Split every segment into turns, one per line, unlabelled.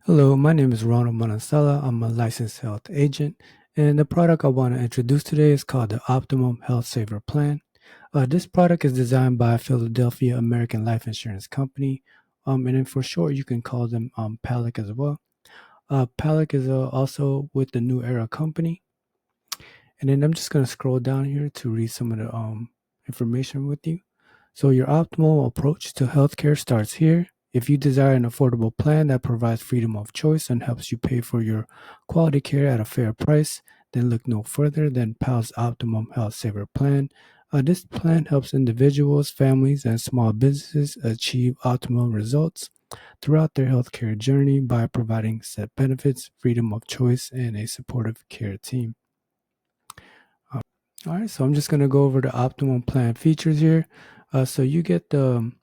Hello, my name is Ronald Monasala. I'm a licensed health agent, and the product I want to introduce today is called the Optimum Health Saver Plan. This product is designed by Philadelphia American Life Insurance Company, and then for short, you can call them PALIC as well. PALIC is also with the New Era Company, and then I'm just going to scroll down here to read some of the information with you. So your optimal approach to healthcare starts here. If you desire an affordable plan that provides freedom of choice and helps you pay for your quality care at a fair price, then look no further than PAL's Optimum Health Saver Plan. This plan helps individuals, families, and small businesses achieve optimal results throughout their healthcare journey by providing set benefits, freedom of choice, and a supportive care team. All right, so I'm just going to go over the Optimum plan features here. So you get the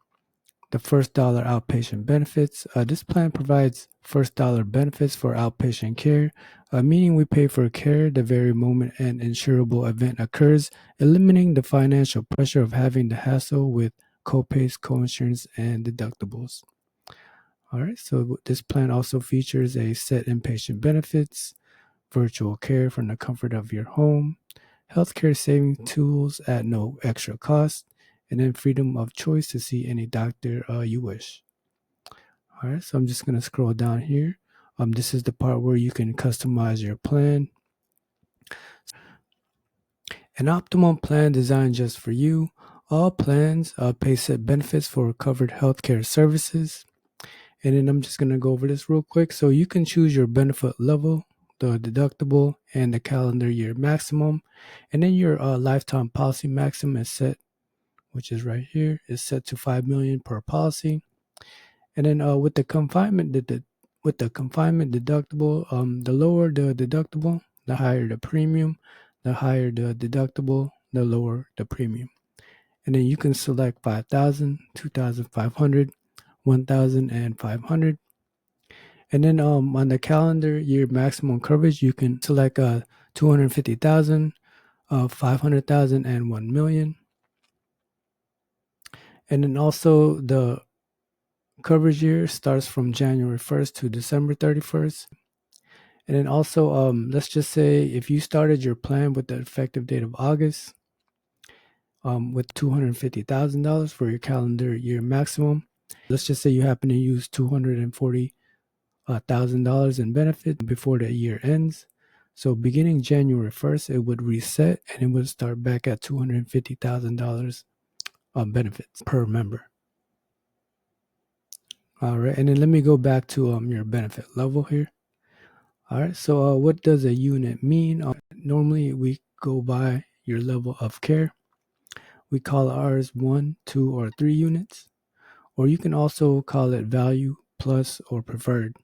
first dollar outpatient benefits. This plan provides first dollar benefits for outpatient care, meaning we pay for care the very moment an insurable event occurs, eliminating the financial pressure of having to hassle with copays, coinsurance, and deductibles. All right, so this plan also features a set inpatient benefits, virtual care from the comfort of your home, healthcare saving tools at no extra cost, and then freedom of choice to see any doctor you wish. All right, so I'm just going to scroll down here. This is the part where you can customize your plan. An optimum plan designed just for you. All plans pay set benefits for covered healthcare services. And then I'm just going to go over this real quick. So you can choose your benefit level, the deductible, and the calendar year maximum. And then your lifetime policy maximum is set, which is right here, is set to $5 million per policy. And then with the confinement deductible, the lower the deductible, the higher the premium. The higher the deductible, the lower the premium. And then you can select 5,000, 2,500, 1,000, and 500. And then on the calendar year maximum coverage, you can select 250,000, 500,000, and 1 million. And then also the coverage year starts from January 1st to December 31st. And then also, let's just say if you started your plan with the effective date of August with $250,000 for your calendar year maximum, let's just say you happen to use $240,000 in benefit before the year ends. So beginning January 1st, it would reset and it would start back at $250,000 benefits per member. All right, and then let me go back to your benefit level here. All right, so what does a unit mean? Normally, we go by your level of care. We call ours 1, 2, or 3 units, or you can also call it value, plus, or preferred.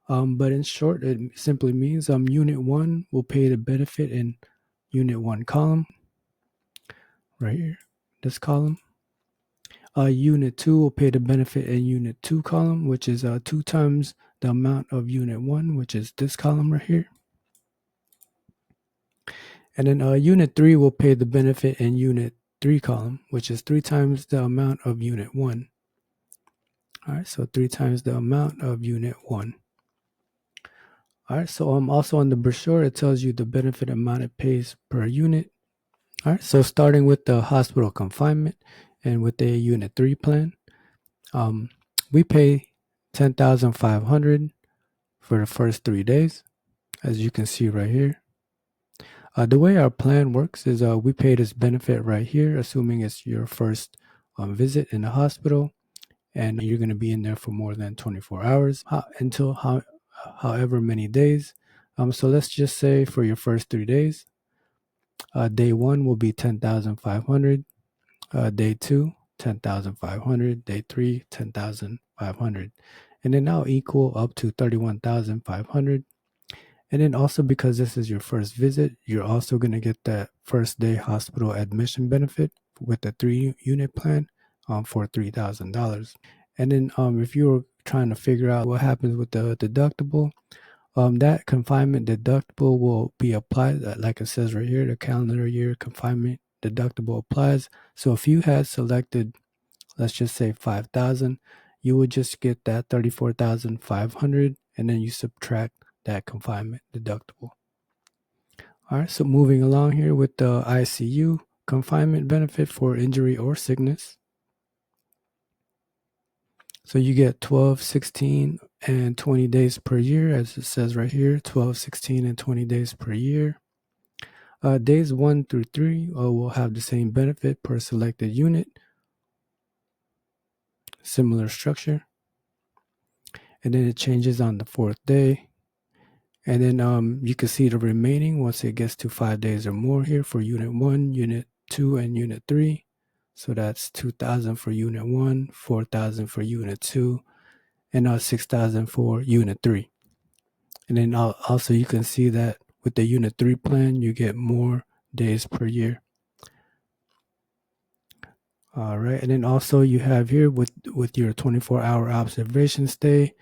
But in short, it simply means Unit 1 will pay the benefit in Unit 1 column, right here, this column. Unit 2 will pay the benefit in Unit 2 column, which is 2 times the amount of Unit 1, which is this column right here. And then Unit 3 will pay the benefit in Unit 3 column, which is 3 times the amount of Unit 1. All right, so 3 times the amount of Unit 1. All right, so also on the brochure, it tells you the benefit amount it pays per unit. All right, so starting with the hospital confinement and with the Unit 3 plan, we pay $10,500 for the first 3 days, as you can see right here. The way our plan works is we pay this benefit right here, assuming it's your first visit in the hospital, and you're going to be in there for more than 24 hours until however many days. So let's just say for your first 3 days, day 1 will be 10,500. Day 2, 10,500. Day 3, 10,500. And then now equal up to 31,500. And then also because this is your first visit, you're also going to get that first day hospital admission benefit with the 3 unit plan for $3,000. And then if you're trying to figure out what happens with the deductible, that confinement deductible will be applied, like it says right here, the calendar year confinement deductible applies. So if you had selected, let's just say 5,000, you would just get that 34,500, and then you subtract that confinement deductible. All right, so moving along here with the ICU confinement benefit for injury or sickness. So you get 12, 16, and 20 days per year, as it says right here, 12, 16, and 20 days per year. Days 1 through 3 will have the same benefit per selected unit, similar structure. And then it changes on the 4th day. And then you can see the remaining once it gets to 5 days or more here for Unit 1, Unit 2, and Unit 3. So that's 2,000 for Unit 1, 4,000 for Unit 2, and 6,000 for Unit 3. And then also you can see that with the Unit 3 plan, you get more days per year. All right, and then also you have here with your 24-hour observation stay,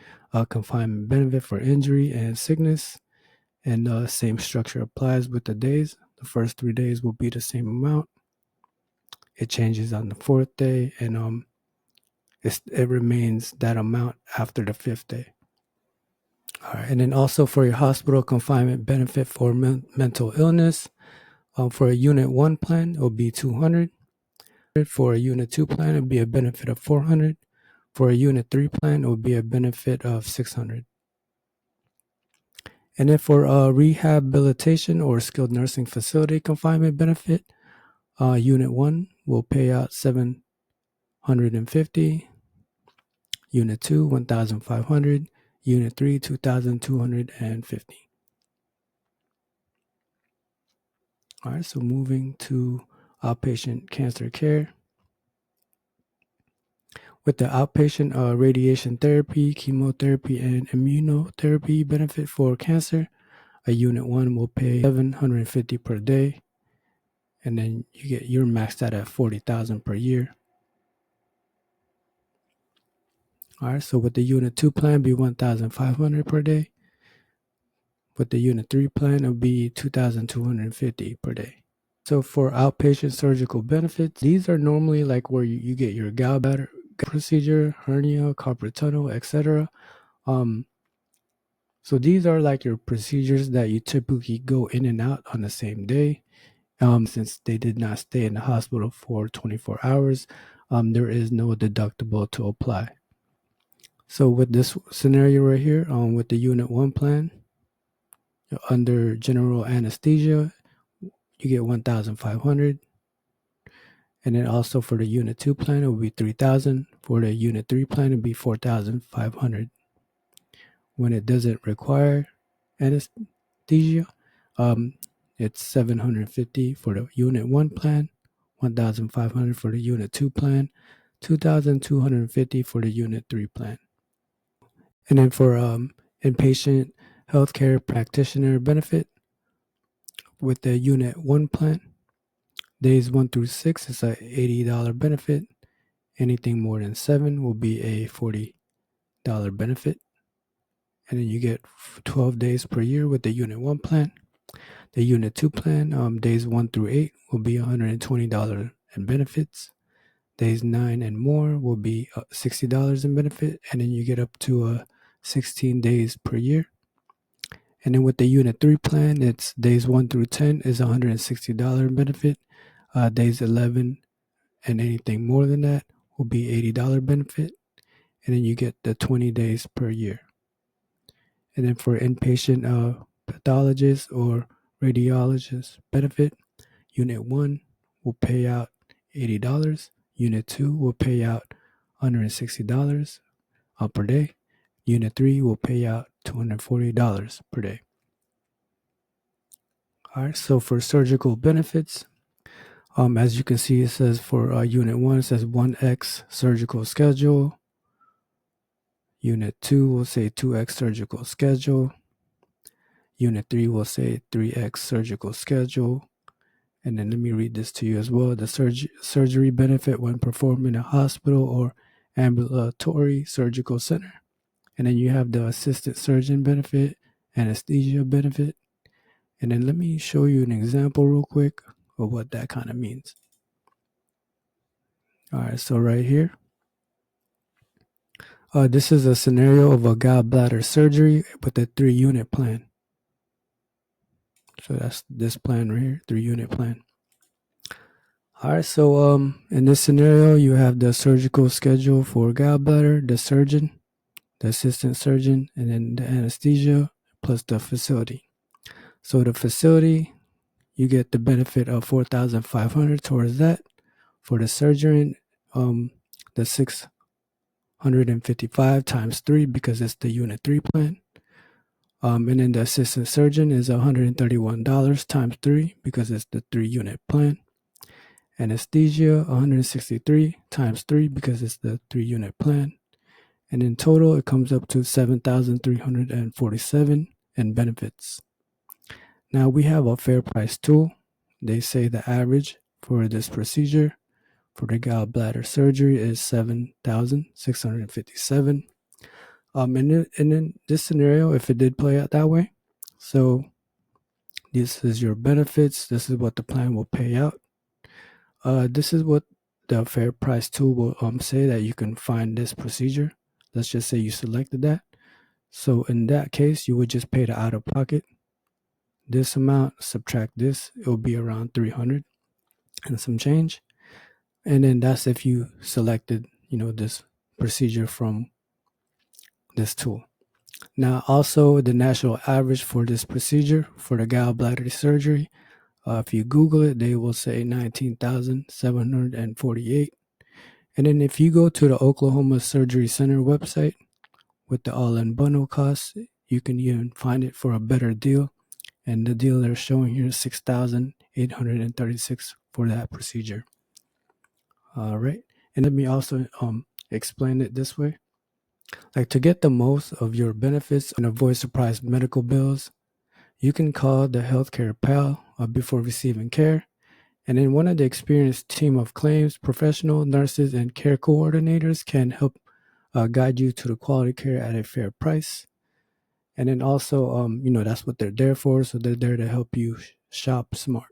confinement benefit for injury and sickness, and the same structure applies with the days. The first 3 days will be the same amount. It changes on the 4th day, and it remains that amount after the 5th day. All right, and then also for your hospital confinement benefit for mental illness, for a Unit 1 plan, it will be $200. For a Unit 2 plan, it would be a benefit of $400. For a Unit 3 plan, it would be a benefit of $600. And then for a rehabilitation or skilled nursing facility confinement benefit, Unit 1 will pay out $750. Unit 2, $1,500. Unit 3, $2,250. All right, so moving to outpatient cancer care. With the outpatient radiation therapy, chemotherapy, and immunotherapy benefit for cancer, a Unit 1 will pay $750 per day, and then you're maxed out at $40,000 per year. All right, so with the Unit 2 plan, be $1,500 per day. With the Unit 3 plan, it'll be $2,250 per day. So for outpatient surgical benefits, these are normally like where you get your gallbladder procedure, hernia, carpal tunnel, etc. So these are like your procedures that you typically go in and out on the same day. Since they did not stay in the hospital for 24 hours, there is no deductible to apply. So with this scenario right here, with the Unit 1 plan, under general anesthesia, you get $1,500. And then also for the Unit 2 plan, it will be $3,000. For the Unit 3 plan, it will be $4,500. When it doesn't require anesthesia, it's $750 for the Unit 1 plan, $1,500 for the Unit 2 plan, $2,250 for the Unit 3 plan. And then for inpatient healthcare practitioner benefit, with the Unit 1 plan, days 1 through 6 is a $80 benefit. Anything more than 7 will be a $40 benefit. And then you get 12 days per year with the Unit 1 plan. The Unit 2 plan, days 1 through 8 will be $120 in benefits. Days 9 and more will be $60 in benefit. And then you get up to 16 days per year. And then with the Unit 3 plan, it's days 1 through 10 is $160 benefit. Days 11 and anything more than that will be $80 benefit. And then you get the 20 days per year. And then for inpatient pathologist or radiologist benefit, Unit 1 will pay out $80. Unit 2 will pay out $160 per day. Unit 3 will pay out $240 per day. All right, so for surgical benefits, as you can see, it says for Unit 1, it says 1X surgical schedule. Unit 2 will say 2X surgical schedule. Unit 3 will say 3X surgical schedule. And then let me read this to you as well. The surgery benefit when performed in a hospital or ambulatory surgical center. And then you have the assistant surgeon benefit, anesthesia benefit. And then let me show you an example real quick of what that kind of means. All right, so right here, This is a scenario of a gallbladder surgery with a 3-unit plan. So that's this plan right here, 3-unit plan. All right, so in this scenario, you have the surgical schedule for gallbladder, the surgeon, the assistant surgeon, and then the anesthesia plus the facility. So the facility, you get the benefit of $4,500 towards that. For the surgeon, the 655 times 3 because it's the unit 3 plan. And then the assistant surgeon is $131 times 3 because it's the 3-unit plan. Anesthesia, 163 times 3 because it's the 3-unit plan. And in total, it comes up to $7,347 in benefits. Now we have a fair price tool. They say the average for this procedure for the gallbladder surgery is $7,657. And in this scenario, if it did play out that way, so this is your benefits. This is what the plan will pay out. This is what the fair price tool will say that you can find this procedure. Let's just say you selected that. So in that case, you would just pay the out of pocket. This amount, subtract this, it will be around 300 and some change. And then that's if you selected, this procedure from this tool. Now, also the national average for this procedure for the gallbladder surgery, if you Google it, they will say 19,748. And then if you go to the Oklahoma Surgery Center website with the all-in bundle costs, you can even find it for a better deal. And the deal they're showing here is $6,836 for that procedure. All right. And let me also explain it this way. Like, to get the most of your benefits and avoid surprise medical bills, you can call the healthcare pal before receiving care. And then one of the experienced team of claims professional nurses and care coordinators can help guide you to the quality care at a fair price. And then also, that's what they're there for. So they're there to help you shop smart.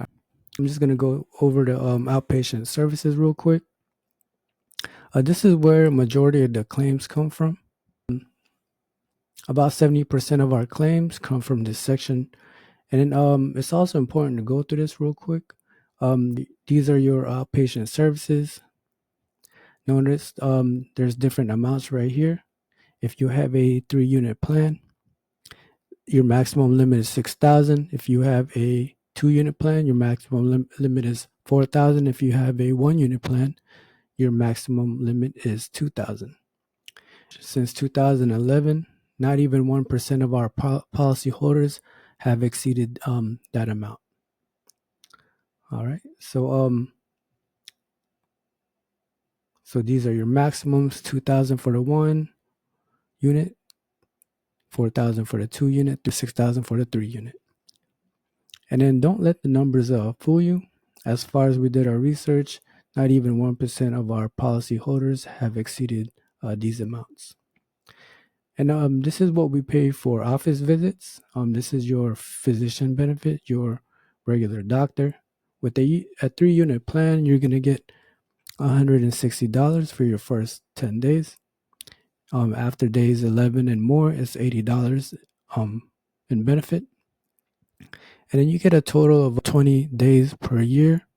Right. I'm just going to go over the outpatient services real quick. This is where majority of the claims come from. About 70% of our claims come from this section. And then it's also important to go through this real quick. These are your outpatient services. Notice there's different amounts right here. If you have a 3-unit plan, your maximum limit is $6,000. If you have a 2-unit plan, your maximum limit is $4,000. If you have a 1-unit plan, your maximum limit is $2,000. Since 2011, not even 1% of our policy holders have exceeded that amount. All right, so these are your maximums: $2,000 for the 1-unit, $4,000 for the 2-unit, $6,000 for the 3-unit. And then don't let the numbers fool you. As far as we did our research, not even 1% of our policy holders have exceeded these amounts. And this is what we pay for office visits. This is your physician benefit, your regular doctor. With a 3-unit plan, you're going to get $160 for your first 10 days. After days 11 and more, it's $80 in benefit. And then you get a total of 20 days per year.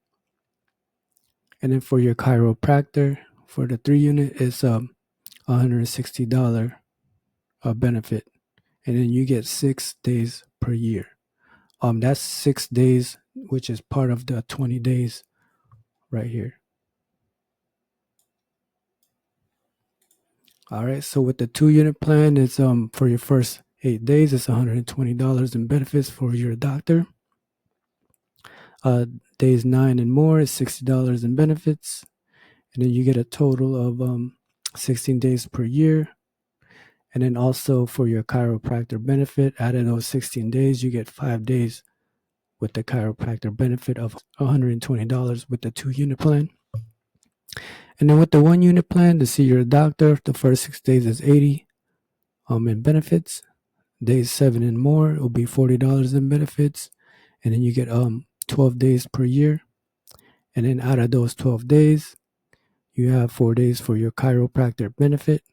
And then for your chiropractor, for the 3-unit, it's $160 benefit. And then you get 6 days per year. That's 6 days, which is part of the 20 days right here. All right, so with the 2-unit plan, it's for your first 8 days, it's $120 in benefits for your doctor. Days 9 and more is $60 in benefits. And then you get a total of 16 days per year. And then also for your chiropractor benefit, out of those 16 days, you get 5 days with the chiropractor benefit of $120 with the 2-unit plan. And then with the 1-unit plan, to see your doctor, the first 6 days is $80 in benefits. Days 7 and more, it will be $40 in benefits. And then you get 12 days per year. And then out of those 12 days, You have 4 days for your chiropractor benefit,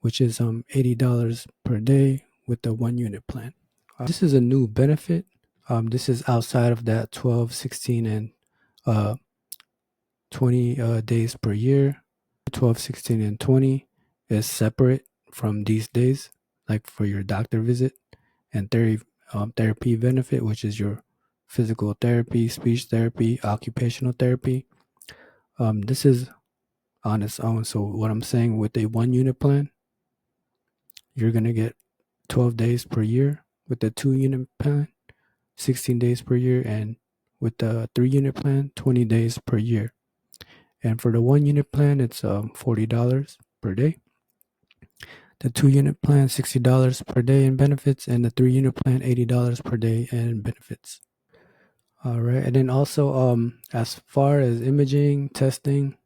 which is $80 per day with the 1 unit plan. This is a new benefit. This is outside of that 12, 16, and 20 days per year. 12, 16, and 20 is separate from these days, like for your doctor visit and therapy benefit, which is your physical therapy, speech therapy, occupational therapy. This is on its own. So what I'm saying, with a 1 unit plan, you're going to get 12 days per year. With the 2 unit plan, 16 days per year. And with the 3 unit plan, 20 days per year. And for the 1 unit plan, it's $40 per day. The 2 unit plan, $60 per day in benefits. And the 3 unit plan, $80 per day in benefits. All right. And then also, as far as imaging, testing,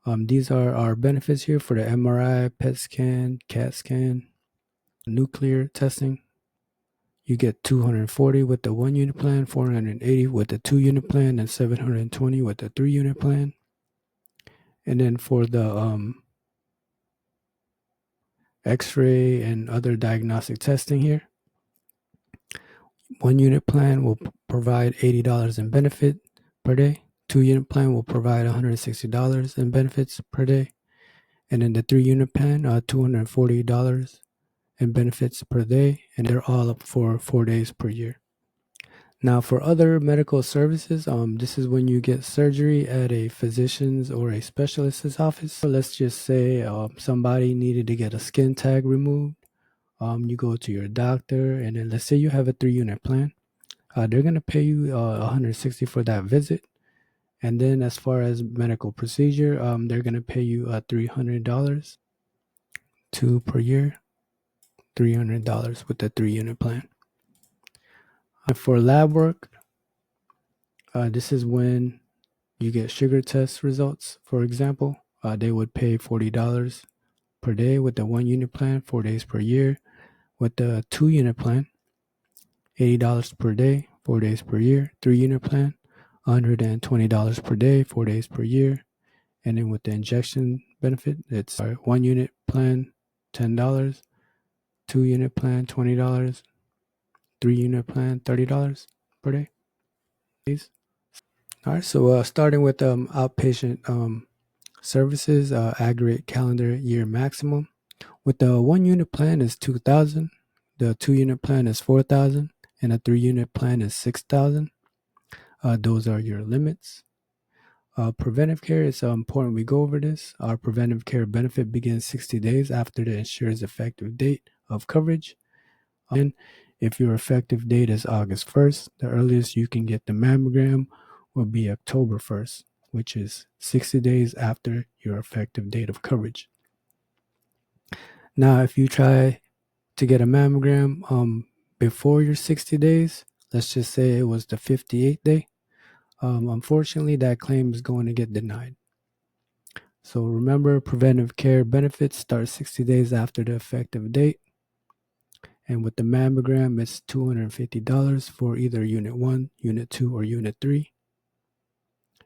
these are our benefits here for the MRI, PET scan, CAT scan, nuclear testing. You get 240 with the 1 unit plan, 480 with the 2 unit plan, and 720 with the 3 unit plan. And then for the X-ray and other diagnostic testing here, 1 unit plan will provide $80 in benefit per day. 2 unit plan will provide $160 in benefits per day. And then the 3 unit plan, $240 in benefits per day. And they're all up for 4 days per year. Now, for other medical services, this is when you get surgery at a physician's or a specialist's office. So let's just say somebody needed to get a skin tag removed. You go to your doctor, and then let's say you have a 3 unit plan. They're going to pay you $160 for that visit. And then as far as medical procedure, they're going to pay you $300 per year, $300 with the 3 unit plan. And for lab work, this is when you get sugar test results. For example, they would pay $40 per day with the 1 unit plan, 4 days per year. With the 2 unit plan, $80 per day, 4 days per year. 3 unit plan, $120 per day, 4 days per year. And then with the injection benefit, it's 1 unit plan, $10. 2 unit plan, $20. 3 unit plan, $30 per day. All right, so starting with outpatient services, aggregate calendar year maximum. With the 1 unit plan is $2,000, the 2 unit plan is $4,000, and the 3 unit plan is $6,000. Those are your limits. Preventive care, it's important we go over this. Our preventive care benefit begins 60 days after the insurer's effective date of coverage. And if your effective date is August 1st, the earliest you can get the mammogram will be October 1st, which is 60 days after your effective date of coverage. Now, if you try to get a mammogram before your 60 days, let's just say it was the 58th day, unfortunately, that claim is going to get denied. So remember, preventive care benefits start 60 days after the effective date. And with the mammogram, it's $250 for either Unit 1, Unit 2, or Unit 3.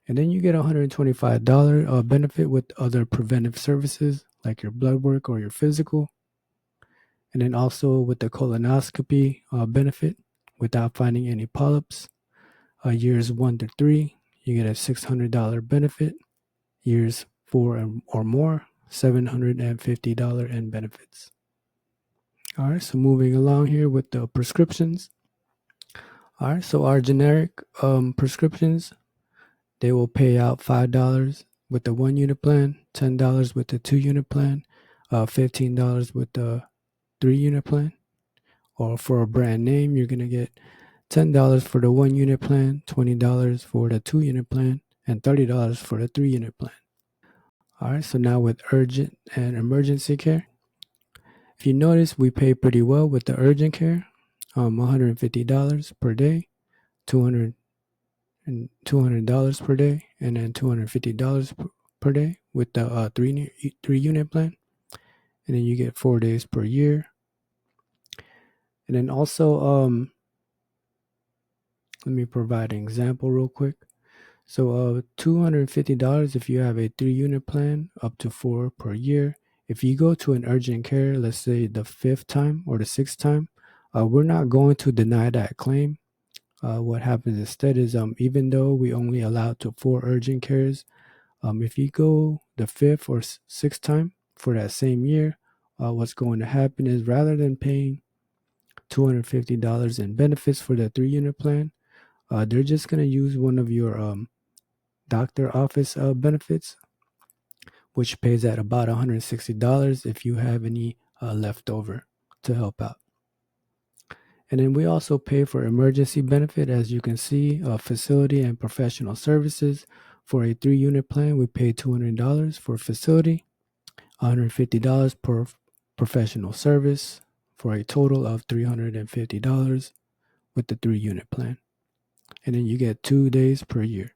And then you get $125 benefit with other preventive services like your blood work or your physical. And then also with the colonoscopy benefit without finding any polyps. Years 1 to 3, you get a $600 benefit. Years 4 or more, $750 in benefits. All right, so moving along here with the prescriptions. All right, so our generic prescriptions, they will pay out $5 with the 1 unit plan, $10 with the 2 unit plan, $15 with the 3 unit plan. Or for a brand name, you're going to get $10 for the 1 unit plan, $20 for the 2 unit plan, and $30 for the 3 unit plan. All right, so now with urgent and emergency care. If you notice, we pay pretty well with the urgent care, $150 per day, $200 per day, and then $250 per day with the 3 unit plan. And then you get 4 days per year. And then also, let me provide an example real quick. So $250 if you have a 3-unit plan, up to 4 per year. If you go to an urgent care, let's say the 5th time or the 6th time, we're not going to deny that claim. What happens instead is even though we only allow to 4 urgent cares, if you go the 5th or 6th time for that same year, what's going to happen is rather than paying $250 in benefits for the 3-unit plan, they're just going to use one of your doctor office benefits, which pays at about $160 if you have any left over to help out. And then we also pay for emergency benefit, as you can see, facility and professional services. For a 3-unit plan, we pay $200 for facility, $150 per professional service, for a total of $350 with the 3-unit plan. And then you get 2 days per year.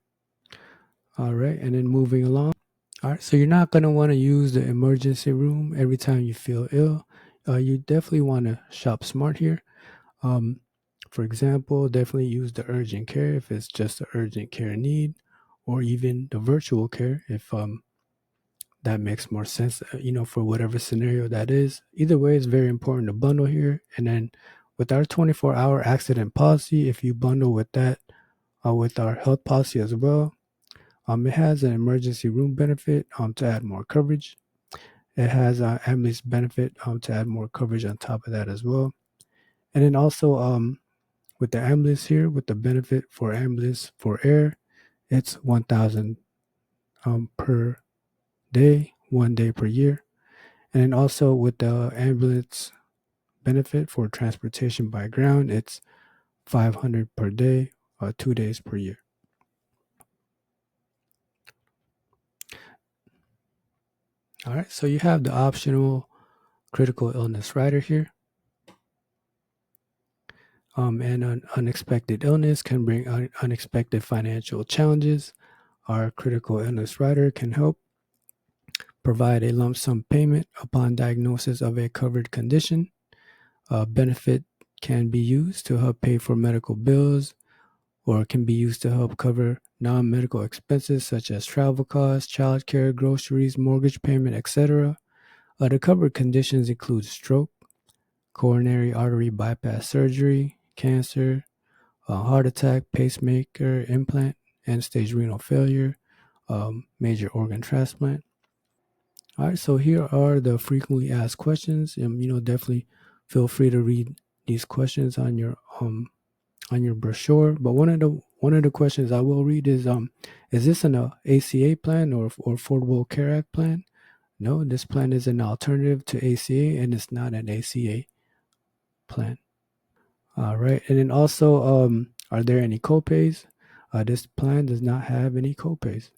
All right, and then moving along. All right, so you're not going to want to use the emergency room every time you feel ill. You definitely want to shop smart here. For example, definitely use the urgent care if it's just an urgent care need, or even the virtual care if that makes more sense, for whatever scenario that is. Either way, it's very important to bundle here. And then with our 24-hour accident policy, if you bundle with that, with our health policy as well, it has an emergency room benefit to add more coverage. It has an ambulance benefit to add more coverage on top of that as well. And then also with the ambulance here, with the benefit for ambulance for air, it's $1,000 per day, 1 day per year. And then also with the ambulance benefit for transportation by ground, it's $500 per day, 2 days per year. All right, so you have the optional critical illness rider here. And an unexpected illness can bring unexpected financial challenges. Our critical illness rider can help provide a lump sum payment upon diagnosis of a covered condition. A benefit can be used to help pay for medical bills, or it can be used to help cover non-medical expenses such as travel costs, childcare, groceries, mortgage payment, etc. The covered conditions include stroke, coronary artery bypass surgery, cancer, heart attack, pacemaker implant, end-stage renal failure, major organ transplant. All right, so here are the frequently asked questions. Definitely feel free to read these questions on your brochure. But one of the questions I will read is this an ACA plan or Affordable Care Act plan? No, this plan is an alternative to ACA, and it's not an ACA plan. All right, and then also, are there any copays? This plan does not have any copays.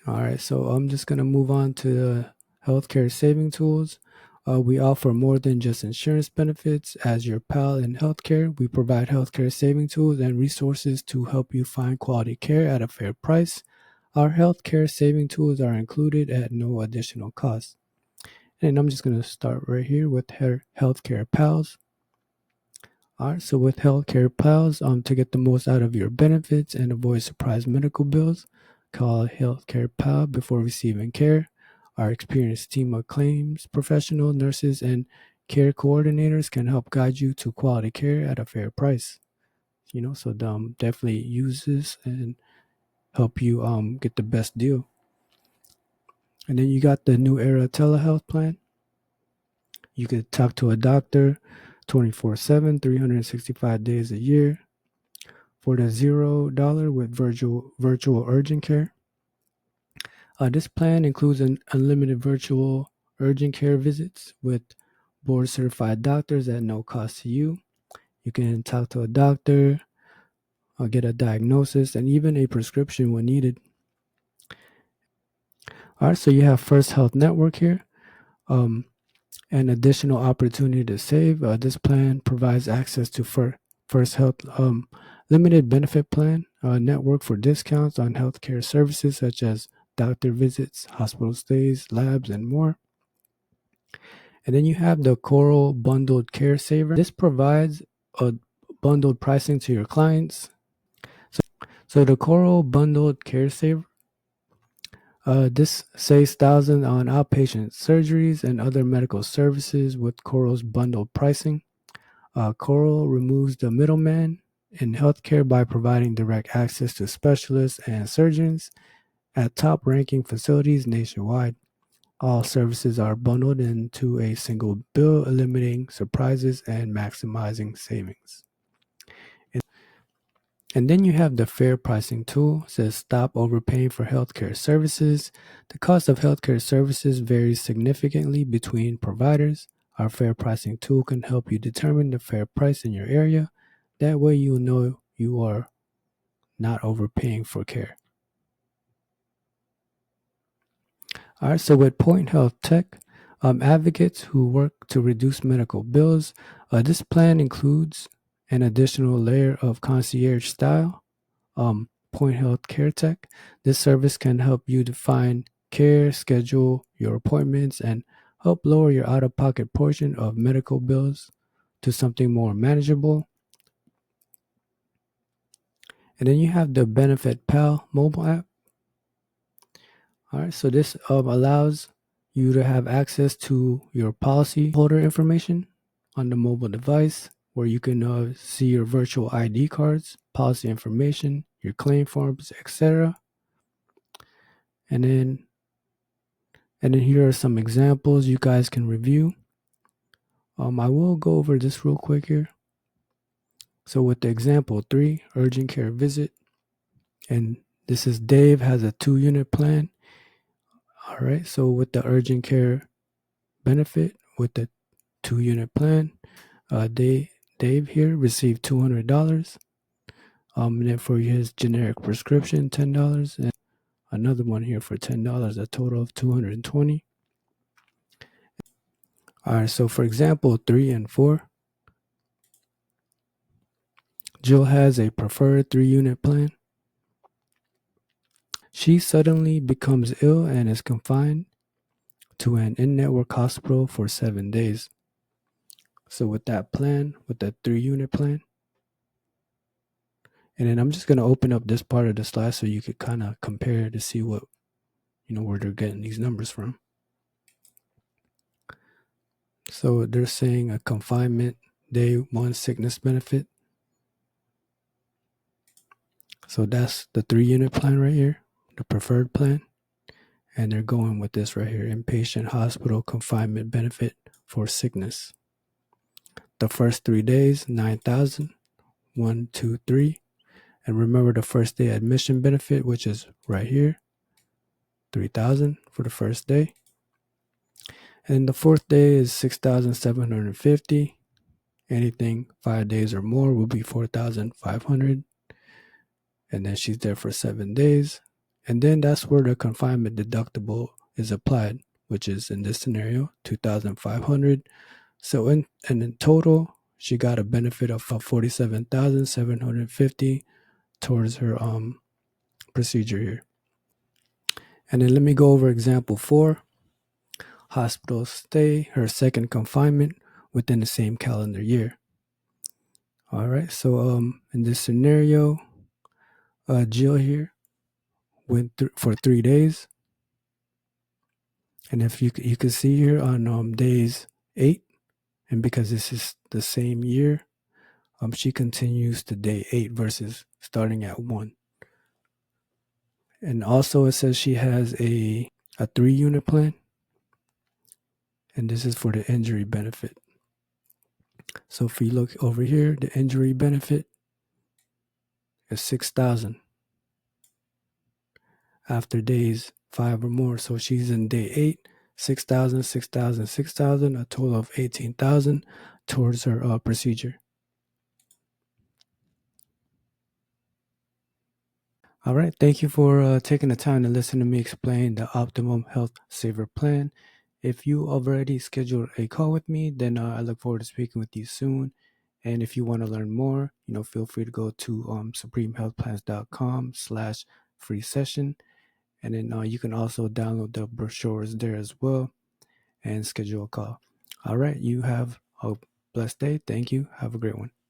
All right, so I'm just gonna move on to the healthcare saving tools. We offer more than just insurance benefits. As your pal in healthcare, we provide healthcare saving tools and resources to help you find quality care at a fair price. Our healthcare saving tools are included at no additional cost. And I'm just going to start right here with Healthcare Pals. All right, so with Healthcare Pals, to get the most out of your benefits and avoid surprise medical bills, call a Healthcare Pal before receiving care. Our experienced team of claims professional nurses and care coordinators can help guide you to quality care at a fair price. So definitely use this and help you get the best deal. And then you got the New Era telehealth plan. You could talk to a doctor 24/7, 365 days a year for the $0 with virtual urgent care. This plan includes an unlimited virtual urgent care visits with board certified doctors at no cost to you. You can talk to a doctor, get a diagnosis, and even a prescription when needed. All right, so you have First Health Network here. An additional opportunity to save. This plan provides access to First Health limited benefit plan network for discounts on healthcare services such as doctor visits, hospital stays, labs, and more. And then you have the Coral Bundled Care Saver. This provides a bundled pricing to your clients. So the Coral Bundled Care Saver, this saves thousands on outpatient surgeries and other medical services with Coral's bundled pricing. Coral removes the middleman in healthcare by providing direct access to specialists and surgeons at top ranking facilities nationwide. All services are bundled into a single bill, eliminating surprises and maximizing savings. And then you have the fair pricing tool. It says stop overpaying for healthcare services. The cost of healthcare services varies significantly between providers. Our fair pricing tool can help you determine the fair price in your area. That way you'll know you are not overpaying for care. All right, so with Point Health Tech, advocates who work to reduce medical bills, this plan includes an additional layer of concierge style Point Health Care Tech. This service can help you define care, schedule your appointments, and help lower your out of pocket portion of medical bills to something more manageable. And then you have the Benefit Pal mobile app. All right, so this allows you to have access to your policy holder information on the mobile device where you can see your virtual ID cards, policy information, your claim forms, etc. And then here are some examples you guys can review. I will go over this real quick here. So with the example 3, urgent care visit, and this is Dave has a 2-unit plan. All right, so with the urgent care benefit with the 2-unit plan, Dave here received $200. And then for his generic prescription, $10, and another one here for $10, a total of $220. All right, so for example 3 and 4, Jill has a preferred 3-unit plan. She suddenly becomes ill and is confined to an in-network hospital for 7 days. So with that plan, with that 3-unit plan, and then I'm just going to open up this part of the slide so you could kind of compare to see what, where they're getting these numbers from. So they're saying a confinement day 1 sickness benefit. So that's the 3-unit plan right here, the preferred plan. And they're going with this right here, inpatient hospital confinement benefit for sickness. The first 3 days, 9,000, 1, 2, 3. And remember the first day admission benefit, which is right here, 3,000 for the first day. And the fourth day is 6,750. Anything 5 days or more will be 4,500. And then she's there for 7 days. And then that's where the confinement deductible is applied, which is in this scenario, 2,500. So in total, she got a benefit of 47,750 towards her procedure here. And then let me go over example 4. Hospital stay, her second confinement within the same calendar year. All right, so in this scenario, Jill here went for 3 days. And if you can see here on days 8, and because this is the same year, she continues to day 8 versus starting at 1. And also it says she has a 3-unit plan, and this is for the injury benefit. So if you look over here, the injury benefit is 6,000 after days 5 or more. So she's in day 8, 6,000, 6,000, 6,000, a total of 18,000 towards her procedure. All right. Thank you for taking the time to listen to me explain the Optimum Health Saver plan. If you already scheduled a call with me, then I look forward to speaking with you soon. And if you want to learn more, feel free to go to supremehealthplans.com/free session. And then you can also download the brochures there as well and schedule a call. All right. You have a blessed day. Thank you. Have a great one.